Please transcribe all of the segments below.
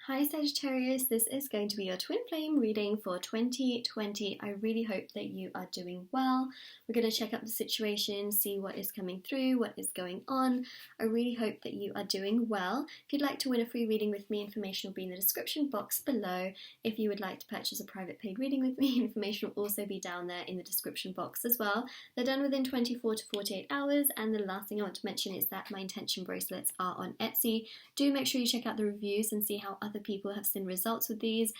Hi Sagittarius, this is going to be your twin flame reading for 2020. I really hope that you are doing well. We're going to check out the situation, see what is coming through, what is going on. I really hope that you are doing well. If you'd like to win a free reading with me, information will be in the description box below. If you would like to purchase a private paid reading with me, information will also be down there in the description box as well. They're done within 24 to 48 hours, and the last thing I want to mention is that my intention bracelets are on Etsy. Do make sure you check out the reviews and see how other people have seen results with these.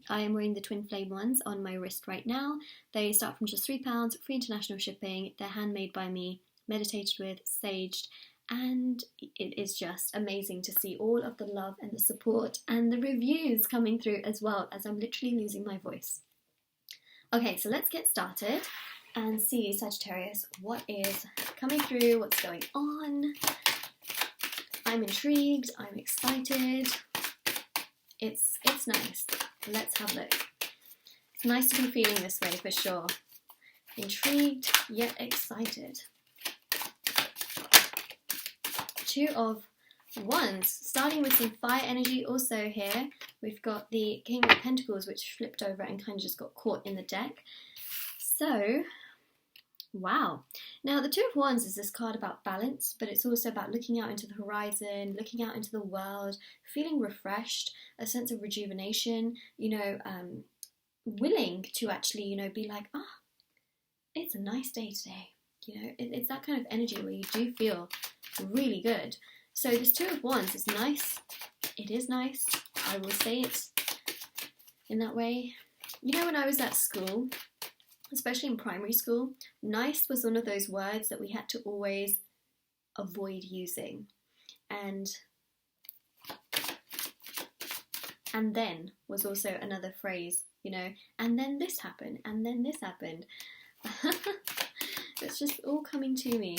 I am wearing the twin flame ones on my wrist right now. They start from just £3, free international shipping. They're handmade by me, meditated with, saged, and it is just amazing to see all of the love and the support and the reviews coming through as well, as I'm literally losing my voice. Okay, so let's get started and see, Sagittarius, what is coming through, what's going on. I'm intrigued, I'm excited. It's nice. Let's have a look. It's nice to be feeling this way for sure. Intrigued yet excited. Two of Wands, starting with some fire energy also here. We've got the King of Pentacles, which flipped over and kind of just got caught in the deck. So, wow. Now, the Two of Wands is this card about balance, but it's also about looking out into the horizon, looking out into the world, feeling refreshed, a sense of rejuvenation, willing to actually, be like, it's a nice day today. It's that kind of energy where you do feel really good. So this Two of Wands is nice. It is nice. I will say it in that way. When I was at school, especially in primary school, nice was one of those words that we had to always avoid using. And then was also another phrase, and then this happened, and then this happened. It's just all coming to me.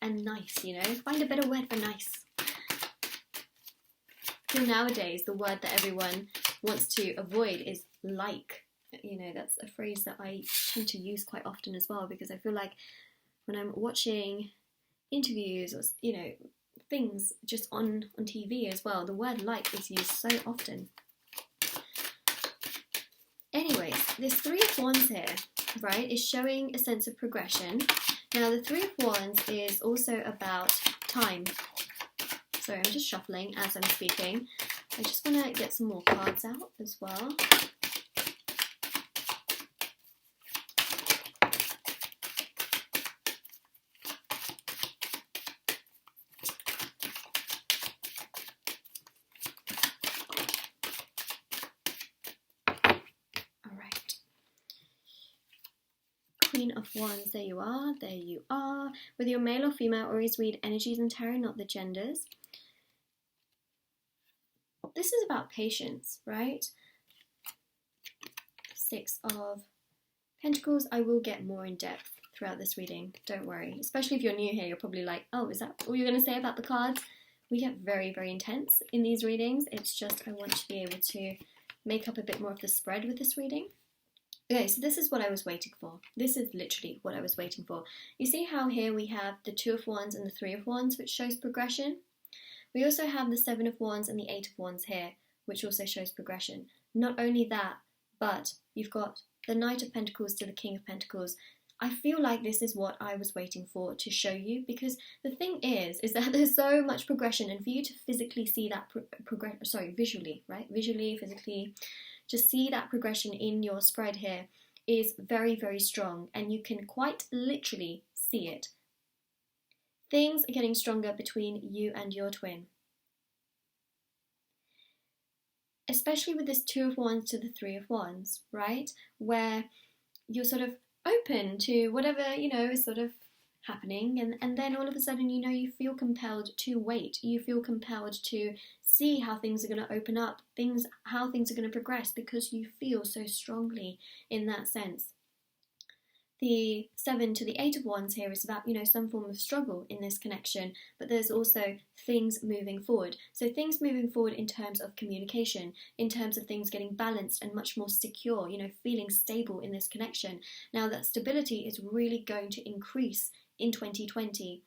And nice, find a better word for nice. So nowadays, the word that everyone wants to avoid is like. That's a phrase that I tend to use quite often as well, because I feel like when I'm watching interviews or, things just on TV as well, the word like is used so often. Anyways, this Three of Wands here, right, is showing a sense of progression. Now, the Three of Wands is also about time. Sorry, I'm just shuffling as I'm speaking. I just want to get some more cards out as well. Queen of Wands, there you are, there you are. Whether you're male or female, always read energies in tarot, not the genders. This is about patience, right? Six of Pentacles. I will get more in depth throughout this reading, don't worry. Especially if you're new here, you're probably like, oh, is that all you're going to say about the cards? We get very, very intense in these readings. It's just I want to be able to make up a bit more of the spread with this reading. Okay, so this is what I was waiting for. This is literally what I was waiting for. You see how here we have the Two of Wands and the Three of Wands, which shows progression? We also have the Seven of Wands and the Eight of Wands here, which also shows progression. Not only that, but you've got the Knight of Pentacles to the King of Pentacles. I feel like this is what I was waiting for to show you, because the thing is that there's so much progression, and for you to physically see that visually, right? Visually, physically, to see that progression in your spread here is very, very strong, and you can quite literally see it. Things are getting stronger between you and your twin. Especially with this Two of Wands to the Three of Wands, right? Where you're sort of open to whatever, is sort of happening, and then all of a sudden, you feel compelled to wait. You feel compelled to see how things are going to open up, how things are going to progress, because you feel so strongly in that sense. The Seven to the Eight of Wands here is about, some form of struggle in this connection, but there's also things moving forward. So things moving forward in terms of communication, in terms of things getting balanced and much more secure, feeling stable in this connection. Now that stability is really going to increase in 2020.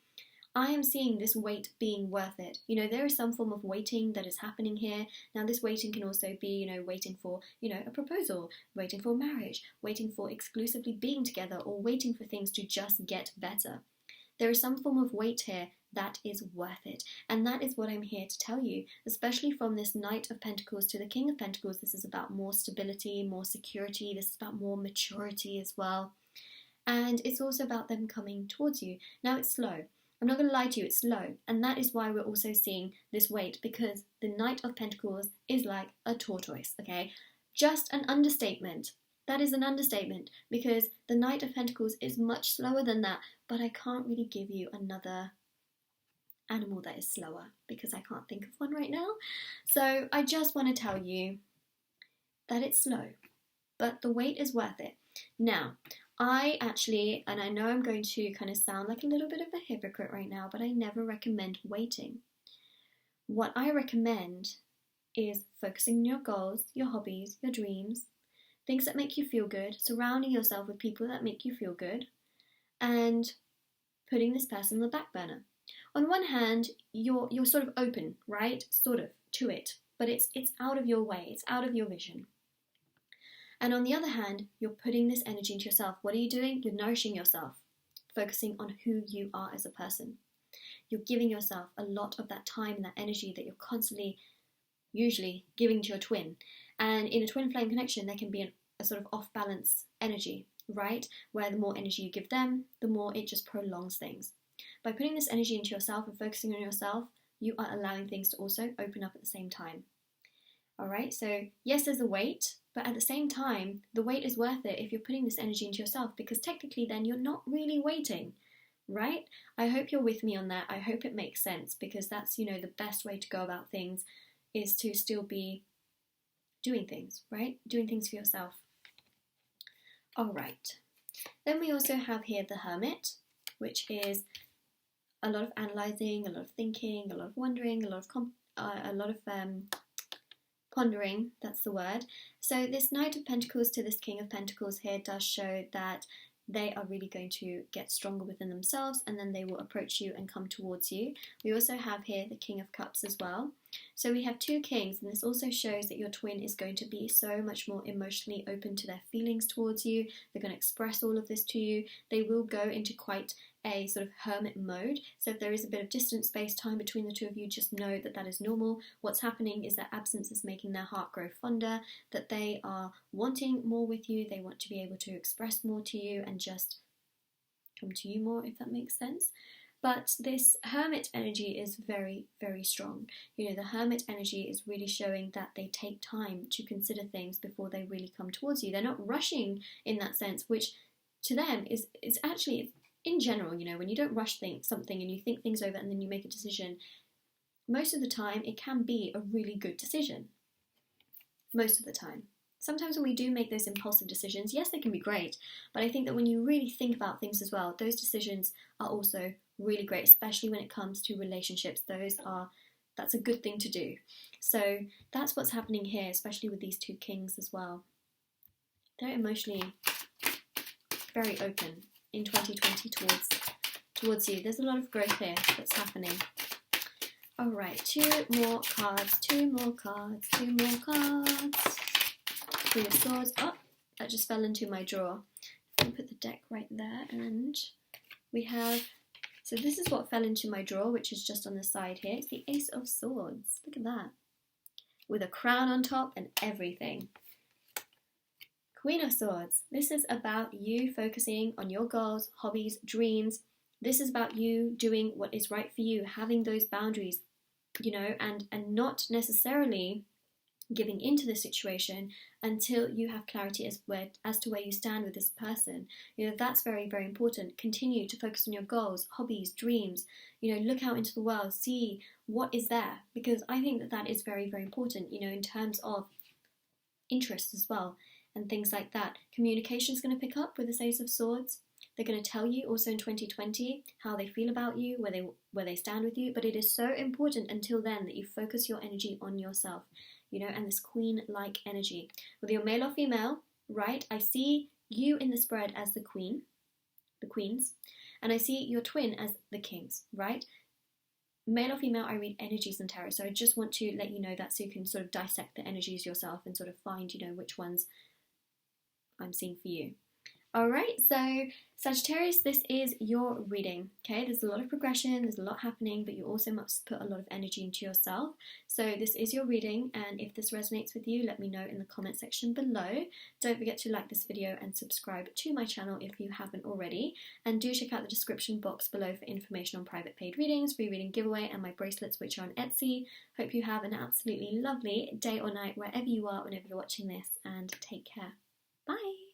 I am seeing this wait being worth it. You know, there is some form of waiting that is happening here. Now, this waiting can also be, you know, waiting for, you know, a proposal, waiting for marriage, waiting for exclusively being together, or waiting for things to just get better. There is some form of wait here that is worth it. And that is what I'm here to tell you, especially from this Knight of Pentacles to the King of Pentacles. This is about more stability, more security. This is about more maturity as well. And it's also about them coming towards you. Now, it's slow. I'm not going to lie to you, it's slow. And that is why we're also seeing this wait, because the Knight of Pentacles is like a tortoise, okay? Just an understatement. That is an understatement, because the Knight of Pentacles is much slower than that, but I can't really give you another animal that is slower, because I can't think of one right now. So I just want to tell you that it's slow, but the wait is worth it. Now, I actually, and I know I'm going to kind of sound like a little bit of a hypocrite right now, but I never recommend waiting. What I recommend is focusing on your goals, your hobbies, your dreams, things that make you feel good, surrounding yourself with people that make you feel good, and putting this person on the back burner. On one hand, you're sort of open, right? Sort of, to it, but it's out of your way, it's out of your vision. And on the other hand, you're putting this energy into yourself. What are you doing? You're nourishing yourself, focusing on who you are as a person. You're giving yourself a lot of that time and that energy that you're constantly, usually, giving to your twin. And in a twin flame connection, there can be a sort of off-balance energy, right? Where the more energy you give them, the more it just prolongs things. By putting this energy into yourself and focusing on yourself, you are allowing things to also open up at the same time. Alright, so yes, there's a wait, but at the same time, the wait is worth it if you're putting this energy into yourself, because technically then you're not really waiting, right? I hope you're with me on that. I hope it makes sense, because that's, you know, the best way to go about things is to still be doing things, right? Doing things for yourself. Alright, then we also have here the Hermit, which is a lot of analysing, a lot of thinking, a lot of wondering, a lot of pondering, that's the word. So this Knight of Pentacles to this King of Pentacles here does show that they are really going to get stronger within themselves, and then they will approach you and come towards you. We also have here the King of Cups as well. So we have two kings, and this also shows that your twin is going to be so much more emotionally open to their feelings towards you. They're going to express all of this to you. They will go into quite a sort of hermit mode. So if there is a bit of distance, space, time between the two of you, just know that that is normal. What's happening is that absence is making their heart grow fonder, that they are wanting more with you. They want to be able to express more to you and just come to you more, if that makes sense. But this Hermit energy is very, very strong. You know, the Hermit energy is really showing that they take time to consider things before they really come towards you. They're not rushing in that sense, which to them is actually, in general, you know, when you don't rush something and you think things over and then you make a decision, most of the time it can be a really good decision. Most of the time. Sometimes when we do make those impulsive decisions, yes, they can be great, but I think that when you really think about things as well, those decisions are also really great, especially when it comes to relationships. That's a good thing to do. So that's what's happening here, especially with these two kings as well. They're emotionally very open in 2020 towards you. There's a lot of growth here that's happening. Alright, two more cards. Queen of Swords. Oh, that just fell into my drawer. I'll put the deck right there, and we have, so this is what fell into my drawer, which is just on the side here. It's the Ace of Swords. Look at that. With a crown on top and everything. Queen of Swords. This is about you focusing on your goals, hobbies, dreams. This is about you doing what is right for you, having those boundaries, you know, and not necessarily giving into the situation until you have clarity as to where you stand with this person. You know, that's very, very important. Continue to focus on your goals, hobbies, dreams. You know, look out into the world, see what is there, because I think that is very, very important, you know, in terms of interests as well and things like that. Communication is going to pick up with this Ace of Swords. They're going to tell you also in 2020 how they feel about you, where they stand with you, but it is so important until then that you focus your energy on yourself, you know, and this queen-like energy. Whether you're male or female, right, I see you in the spread as the queen, the queens, And I see your twin as the kings, right? Male or female, I read energies in tarot, so I just want to let you know that so you can sort of dissect the energies yourself and sort of find, which ones I'm seeing for you. Alright, so Sagittarius, this is your reading, okay? There's a lot of progression, there's a lot happening, but you also must put a lot of energy into yourself. So this is your reading, and if this resonates with you, let me know in the comment section below. Don't forget to like this video and subscribe to my channel if you haven't already. And do check out the description box below for information on private paid readings, free reading giveaway, and my bracelets, which are on Etsy. Hope you have an absolutely lovely day or night wherever you are, whenever you're watching this, and take care. Bye!